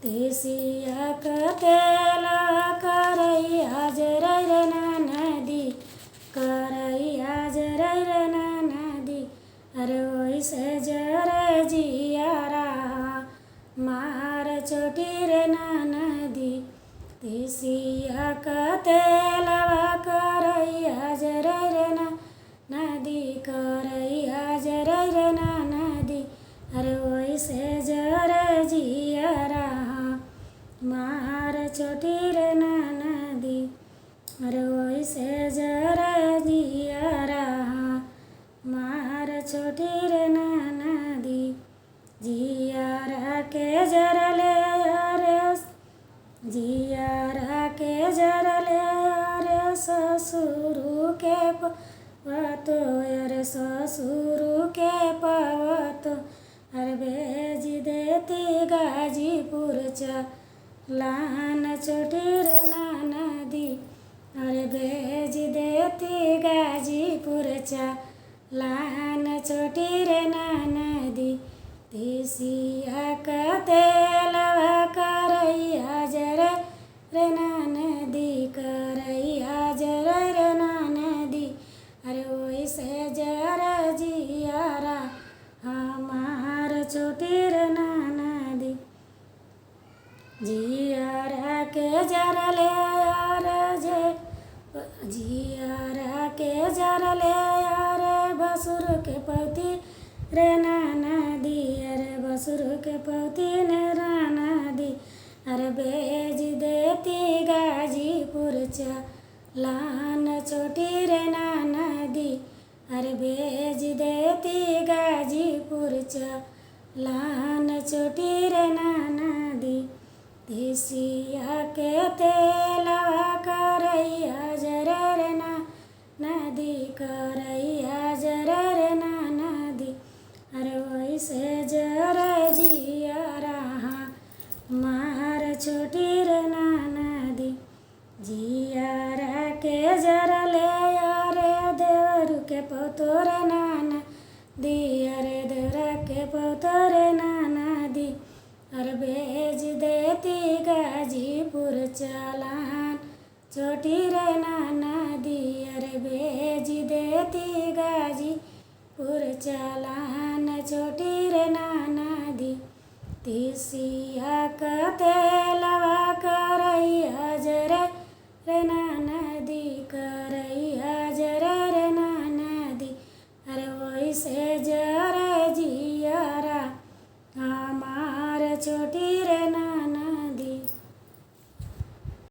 तिसिया तेला करैया जरैर नदी करैया जरैर नदी अरे ओइसे जरे जियारा मार चोटी रे नदी तिसिया तेला करैया जरैर नदी करैया जरैर नदी अरे ओइसे जरे जियारा मार चोटी रे नदी अरे ओइसे जरे जियारा मार चोटी रे नदी जियारा के जरले अरे जियारा के जरले अरे ससुरु के पवतो अरे ससुरु के पवतो अरे भेज देती गाजीपुर चलान चोटी रे नदी अरे भेज देती गाजीपुर चलान चोटी रे नदी तिसिया तेलवा करैया जरे रे नदी करैया जरे रे नदी अरे ओइसे जरे जियारा हमार चोटी रे नदी जियारा के जरले अरे जे जियारा के जरले अरे बसुर के पौती रे नदी अरे बसुर के पौती ने नदी अरे भेज देती गाजीपुर चलान चोटी रे नदी अरे भेज देती गाजीपुर चलान चोटी रे नदी तिसिया के तेलवा करैया जरे रे नदी करैया जरे रे नदी अरे ओइसे जरे जियारा मार चोटी रे नदी जियारा के जरले अरे देवरु के पौतो रे नदी अरे देवरा के पौतो रे नदी अरे भेज देती गाजीपुर चलान चोटी रे नदी अरे भेज देती गाजीपुर चलान चोटी रे नदी तिसिया तेलवा करैया जरे रे नदी करैया जरे रे नदी अरे ओइसे जरे जियारा हमार चोटी रे